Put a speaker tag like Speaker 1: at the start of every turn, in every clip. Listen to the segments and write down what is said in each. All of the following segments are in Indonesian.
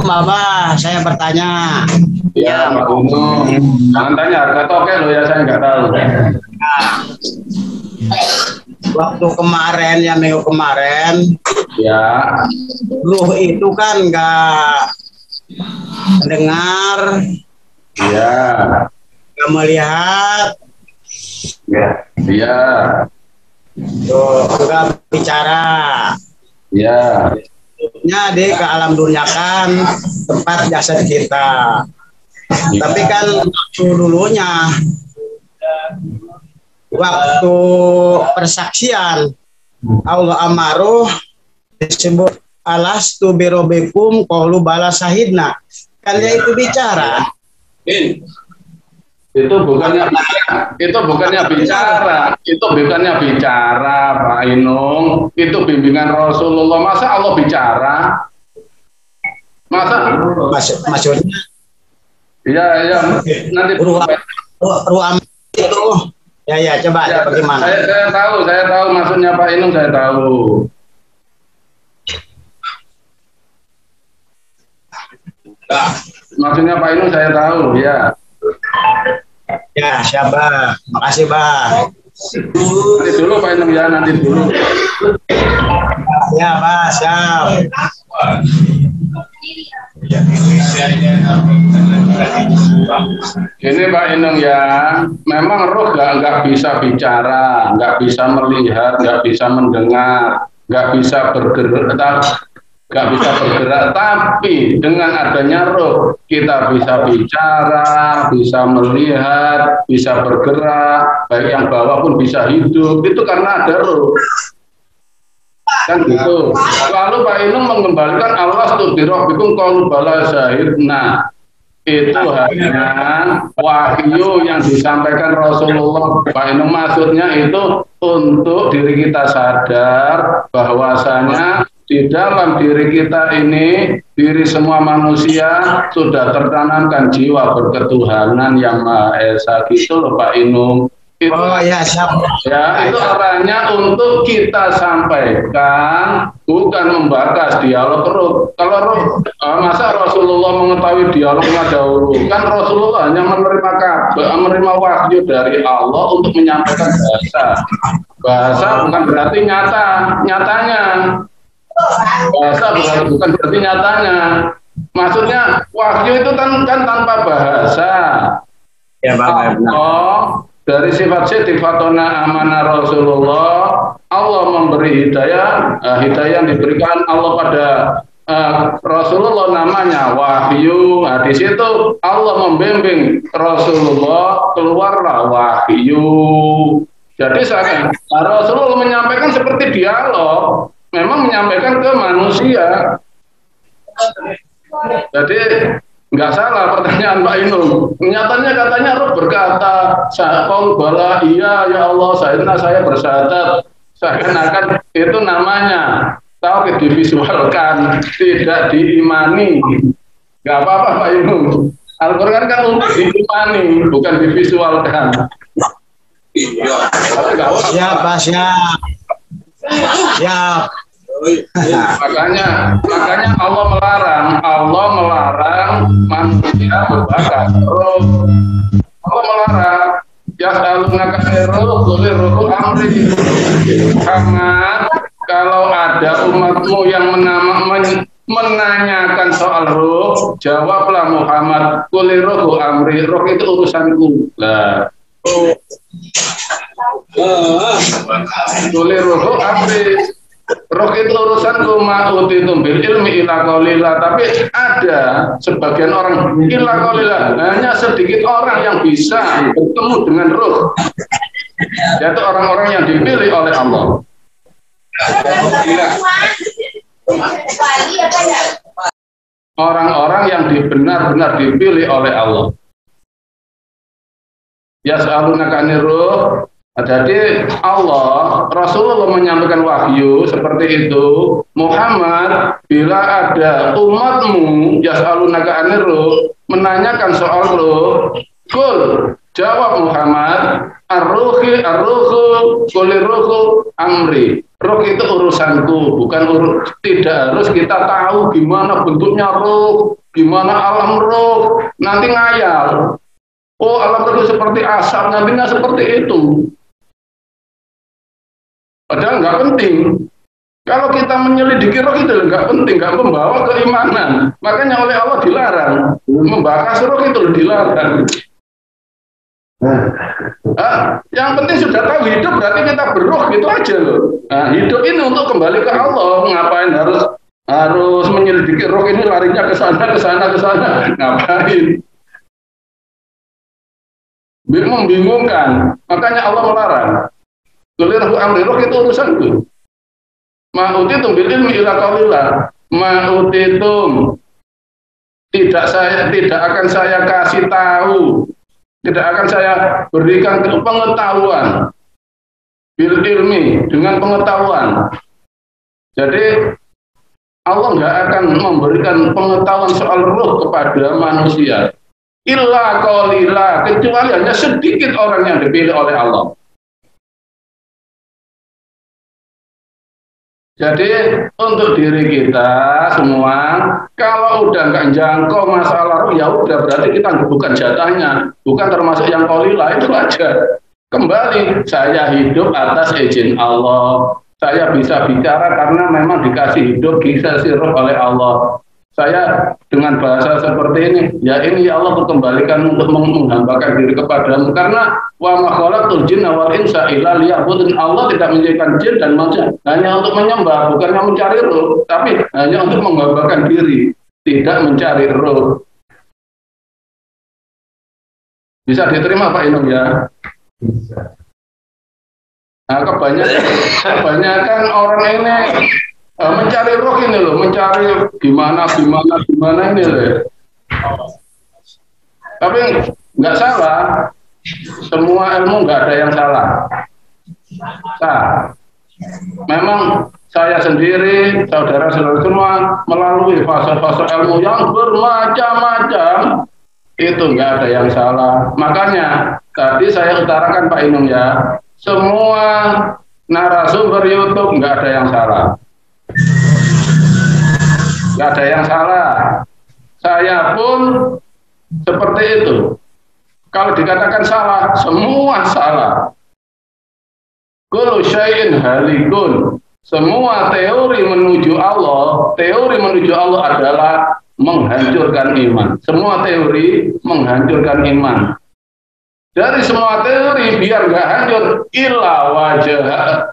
Speaker 1: Abah, saya bertanya.
Speaker 2: Ya, Pak Gunung. Jangan tanya harga toke loh ya, saya nggak tahu.
Speaker 1: Waktu kemarin ya minggu kemarin,
Speaker 2: Ya,
Speaker 1: ruh itu kan nggak mendengar,
Speaker 2: ya,
Speaker 1: nggak melihat,
Speaker 2: ya,
Speaker 1: tuh, nggak bicara.
Speaker 2: ya.
Speaker 1: Nya di ke alam dunia kan tempat jasad kita. Tapi kan waktu dulunya, waktu persaksian Allah amaruh disebut alastu birobikum qalu bala sahidna. Kan dia itu bicara.
Speaker 2: Itu bukannya bicara, Pak Inung. Itu bimbingan Rasulullah. Masa Allah bicara? Masa?
Speaker 1: Maksudnya
Speaker 2: Ya, nanti
Speaker 1: ruang itu. Ya, coba bagaimana?
Speaker 2: Saya tahu maksudnya Pak Inung, saya tahu. Maksudnya Pak Inung saya tahu, ya.
Speaker 1: Ya, siapa? Makasih, Bang.
Speaker 2: Nanti dulu Pak Inung ya, nanti dulu.
Speaker 1: Ya, Pak, siap.
Speaker 2: Ini Pak Inung ya, memang roh nggak bisa bicara, nggak bisa melihat, nggak bisa mendengar, nggak bisa bergerak, tapi dengan adanya roh kita bisa bicara, bisa melihat, bisa bergerak, baik yang bawah pun bisa hidup, itu karena ada roh. Kan gitu. Lalu Pak Inung mengembalikan Allah bikum qalu bala sahidna. Itu hanya wahyu yang disampaikan Rasulullah. Pak Inung maksudnya itu untuk diri kita sadar bahwasanya di dalam diri kita ini, diri semua manusia sudah tertanamkan jiwa berketuhanan yang Maha Esa, gitu loh Pak Inung. Itu,
Speaker 1: ya, siap.
Speaker 2: Ya, itu arahnya untuk kita sampaikan, bukan membahas dialog roh. Kalau masa Rasulullah mengetahui dialognya dahulu? Kan Rasulullah hanya menerima wahyu dari Allah untuk menyampaikan bahasa. Bahasa bukan berarti nyatanya. Bahasa bukan berarti nyatanya. Maksudnya wahyu itu kan tanpa bahasa.
Speaker 1: Ya, Bang.
Speaker 2: Dari sifat-sifatona amanah Rasulullah, Allah memberi hidayah, hidayah yang diberikan Allah pada Rasulullah namanya wahyu. Nah, di situ Allah membimbing Rasulullah, keluarlah wahyu. Jadi Rasulullah menyampaikan seperti dialog, memang menyampaikan ke manusia. Jadi nggak salah pertanyaan Pak Inung. Nyatanya katanya roh berkata, "Qaul bala, iya ya Allah, saya bersyahadat." Seakan-akan itu namanya tauhid divisualkan, tidak diimani. Nggak apa-apa Pak Inung. Al-Quran kan untuk diimani, bukan divisualkan.
Speaker 1: Siap, Pak, siap. Siap.
Speaker 2: Makanya Allah melarang manusia berbakat roh. Allah melarang yas'alunaka roh kulir roh amri. Muhammad, kalau ada umatmu yang menanyakan soal roh, jawablah Muhammad, kulir roh amri, roh itu urusanku. Lah, kulir roh amri, roh itu urusan ma'utitum bil ilmi ila qaulillah. Tapi ada sebagian orang ila qaulillah, hanya sedikit orang yang bisa bertemu dengan roh, yaitu orang-orang yang dipilih oleh Allah. Orang-orang yang benar-benar dipilih oleh Allah. Yas'alunaka 'anir ruh. Jadi Allah, Rasulullah menyampaikan wahyu seperti itu. Muhammad, bila ada umatmu yas'alunaka 'anir ruh, menanyakan soal ruh, kul, jawab Muhammad, ar-ruhu kulir ruhu amri. Roh itu urusanku, bukan tidak harus kita tahu gimana bentuknya roh, gimana alam roh, nanti ngayal. Oh, alam roh seperti asap, nantinya seperti itu. Padahal nggak penting. Kalau kita menyelidiki roh itu nggak penting, nggak membawa keimanan. Makanya oleh Allah dilarang. Membahas roh itu dilarang. Yang penting sudah tahu hidup berarti kita beruh gitu aja loh. Nah, hidup ini untuk kembali ke Allah. Ngapain harus menyelidiki roh ini, larinya ke sana ke sana ke sana? Ngapain? Membingungkan. Makanya Allah melarang. Kulirhu amri roh itu urusanku. Ma'utitum bil ilmi ila qalila. Ma'utitum tidak akan saya kasih tahu. Tidak akan saya berikan pengetahuan bil ilmi, dengan pengetahuan. Jadi Allah nggak akan memberikan pengetahuan soal roh kepada manusia. Illa qalila, kecuali hanya sedikit orang yang dipilih oleh Allah. Jadi untuk diri kita semua, kalau udah nggak jangkau masalah roh, ya udah berarti kita bukan jatahnya, bukan termasuk yang qalila, itu aja. Kembali, saya hidup atas izin Allah. Saya bisa bicara karena memang dikasih hidup, dikasih roh oleh Allah. Saya dengan bahasa seperti ini, ya ini ya Allah kembalikan untuk menghambakan diri kepadamu. Karena wa ma khalaqtul jinna wal insa illa liya'budun. Allah tidak menjadikan jin dan manusia hanya untuk menyembah, bukannya mencari roh, tapi hanya untuk menghambakan diri, tidak mencari roh. Bisa diterima Pak Inung ya? Bisa. Nah, kebanyakan orang ini mencari roh ini loh, mencari gimana ini loh. Tapi nggak salah, semua ilmu nggak ada yang salah. Memang saya sendiri, saudara-saudara semua melalui fase-fase ilmu yang bermacam-macam, itu nggak ada yang salah. Makanya tadi saya utarakan Pak Inung ya, semua narasumber YouTube nggak ada yang salah. Nggak ada yang salah. Saya pun seperti itu. Kalau dikatakan salah, semua salah. Kullu syai'in halikun. Semua teori menuju Allah adalah menghancurkan iman. Semua teori menghancurkan iman. Dari semua teori biar nggak hancur, illa wajah.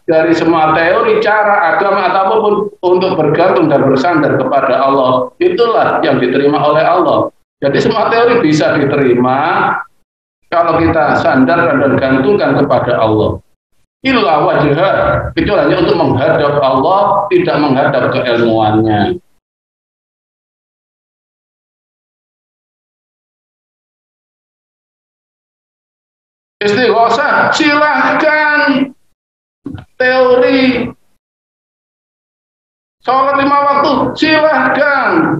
Speaker 2: Dari semua teori, cara, agama ataupun untuk bergantung dan bersandar kepada Allah, itulah yang diterima oleh Allah. Jadi semua teori bisa diterima kalau kita sandarkan dan gantungkan kepada Allah. Illa wajah, itu hanya untuk menghadap Allah, tidak menghadap keilmuannya. Istighosah, silahkan. Teori sholat 5 waktu, silahkan.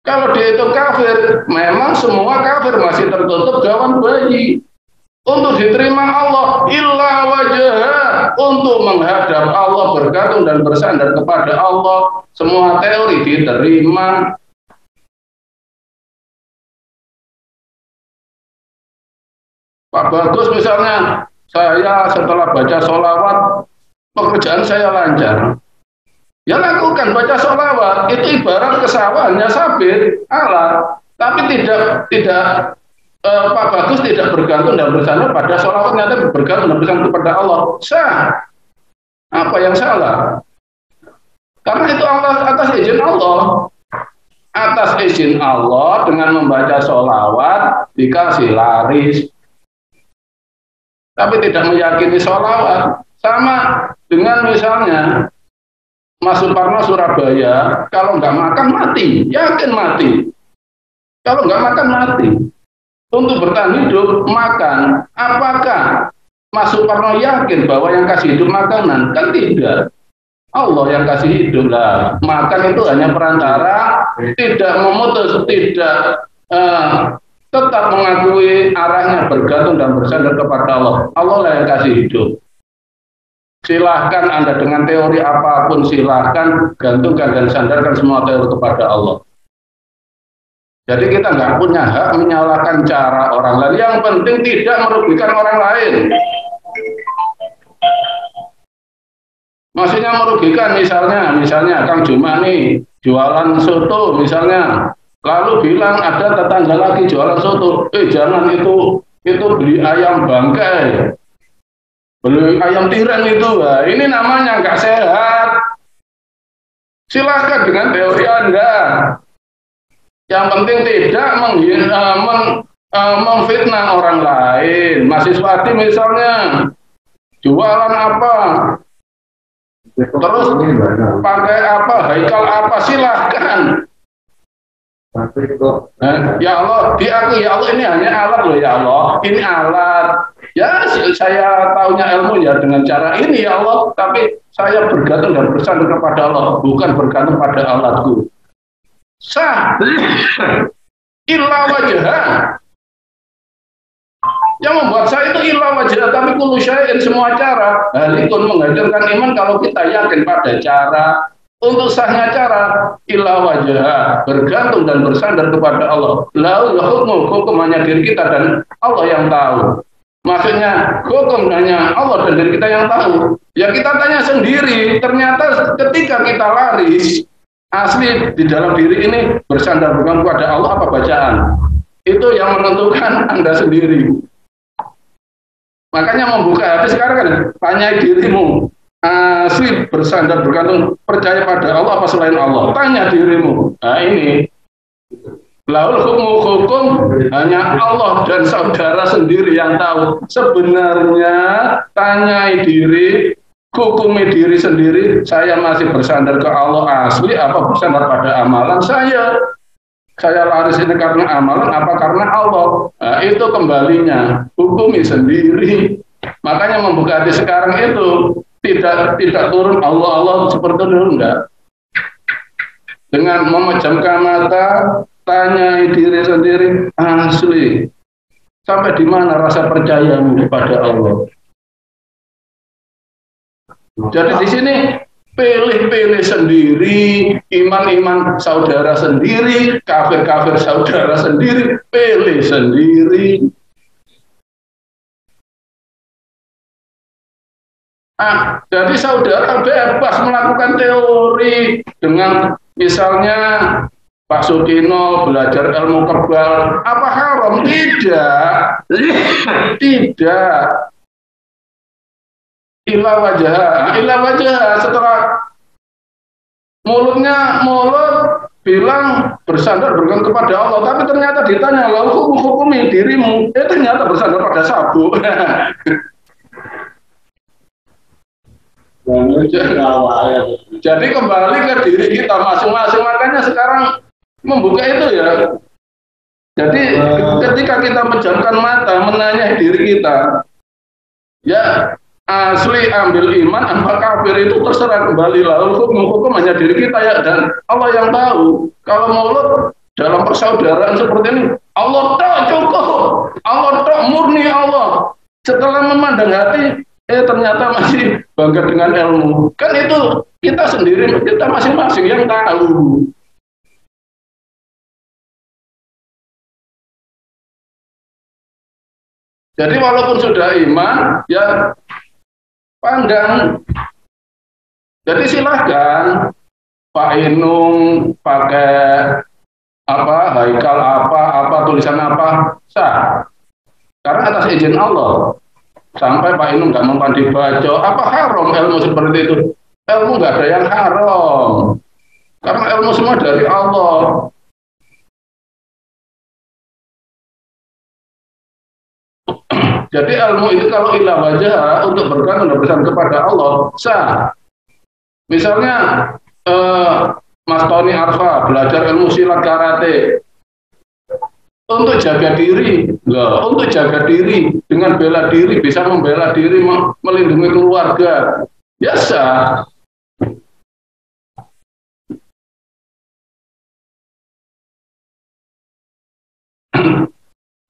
Speaker 2: Kalau dia itu kafir, memang semua kafir masih tertutup gawan bayi. Untuk diterima Allah, illa wajah, untuk menghadap Allah, bergantung dan bersandar kepada Allah, semua teori diterima. Pak Bagus misalnya, saya setelah baca sholawat, pekerjaan saya lancar. Ya lakukan baca sholawat, itu ibarat kesawannya sabit, alat. Tapi tidak Pak Bagus tidak bergantung dan bersandar pada sholawatnya, tapi bergantung dan bersandar kepada Allah. Sah. Apa yang salah? Karena itu atas izin Allah. Atas izin Allah dengan membaca sholawat dikasih laris. Tapi tidak meyakini sholawat. Sama dengan misalnya Mas Suparno Surabaya, kalau nggak makan mati, yakin mati. Kalau nggak makan mati. Untuk bertahan hidup, makan. Apakah Mas Suparno yakin bahwa yang kasih hidup makanan? Kan tidak. Allah yang kasih hidup lah. Makan itu hanya perantara, tidak memutus, tidak tetap mengakui arahnya bergantung dan bersandar kepada Allah. Allah lah yang kasih hidup. Silahkan Anda dengan teori apapun, silahkan gantungkan dan sandarkan semua teori kepada Allah. Jadi kita nggak punya hak menyalahkan cara orang lain. Yang penting tidak merugikan orang lain. Maksudnya merugikan, misalnya Kang Juma nih jualan soto misalnya, lalu bilang ada tetangga lagi jualan soto, jangan itu beli ayam bangkai, beli ayam tiren itu, nah, ini namanya nggak sehat. Silakan dengan teori Anda. Yang penting tidak memfitnah orang lain. Mahasiswati misalnya jualan apa, terus pakai apa, haikal apa, silahkan. Ya Allah, diakui ya Allah ini hanya alat loh ya Allah, ini alat. Ya saya tahunya ilmu ya dengan cara ini ya Allah, tapi saya bergantung dan bersandar kepada Allah, bukan bergantung pada alatku. Sah. Illa wajah. Yang membuat saya itu illa wajah, tapi kullu syai'in semua cara. Halikun menghadirkan iman kalau kita yakin pada cara. Untuk sahnya cara illa wajah, bergantung dan bersandar kepada Allah. Lalu hukum hanya diri kita dan Allah yang tahu. Maksudnya hukum hanya Allah dan diri kita yang tahu. Ya kita tanya sendiri. Ternyata ketika kita lari asli di dalam diri ini bersandar bukan kepada Allah apa bacaan, itu yang menentukan Anda sendiri. Makanya membuka hati sekarang kan, tanya dirimu asli bersandar bergantung percaya pada Allah apa selain Allah, tanya dirimu. Nah ini laul hukum hanya Allah dan saudara sendiri yang tahu. Sebenarnya tanyai diri, hukumi diri sendiri, saya masih bersandar ke Allah asli apa bersandar pada amalan saya lari sini karena amalan apa karena Allah. Nah, itu kembalinya hukumi sendiri. Makanya membuka hati sekarang itu tidak turun Allah seperti itu, enggak. Dengan memejamkan mata, tanyai diri sendiri asli sampai di mana rasa percayamu kepada Allah. Jadi di sini pilih-pilih sendiri, iman-iman saudara sendiri, kafir-kafir saudara sendiri, pilih sendiri. Jadi saudara bebas melakukan teori dengan misalnya Pak Sukino belajar ilmu kebal, apa haram? Tidak. Tidak. Illa wajah setelah mulutnya bilang bersandar bergantung kepada Allah, tapi ternyata ditanya lalu hukumi dirimu, ternyata bersandar pada sabuk. Jadi kembali ke diri kita masing-masing, makanya sekarang membuka itu ya. Jadi ketika kita menjamkan mata menanya diri kita, ya asli ambil iman apa kafir itu terserah, kembali lalu hukum hanya diri kita ya, dan Allah yang tahu. Kalau mulut dalam persaudaraan seperti ini Allah tak cukup, Allah tak murni Allah. Setelah memandang hati ternyata masih bangga dengan ilmu, kan itu kita sendiri, kita masing-masing yang tahu. Jadi walaupun sudah iman ya pandang. Jadi silahkan Pak Inung pakai apa, haikal apa, tulisan apa, sah. Karena atas izin Allah. Sampai Pak Inung nggak mempan dibaca, apa haram ilmu seperti itu? Ilmu nggak ada yang haram. Karena ilmu semua dari Allah. Jadi ilmu itu kalau ilah wajah untuk bergantung dan bersandar kepada Allah sah. Misalnya Mas Tony Arfa belajar ilmu silat karate untuk jaga diri, untuk jaga diri dengan bela diri, bisa membela diri, melindungi keluarga, ya sah.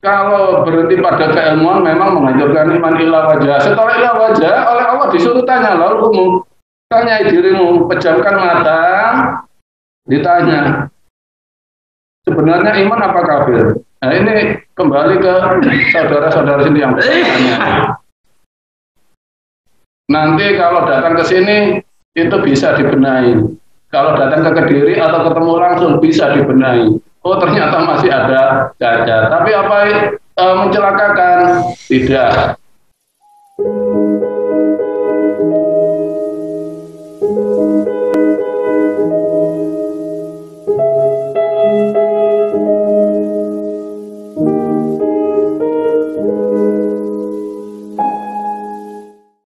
Speaker 2: kalau berhenti pada keilmuan memang menghancurkan iman ila wajah. Setelah ila wajah, oleh Allah disuruh tanya, lalu kamu tanyai dirimu, pejamkan mata, ditanya, sebenarnya iman apa kafir? Nah ini kembali ke saudara-saudara sini yang bertanya. Nanti kalau datang ke sini, itu bisa dibenahi. Kalau datang ke Kediri atau ketemu langsung, bisa dibenahi. Oh ternyata masih ada cacat. Tapi apa mencelakakan? Tidak.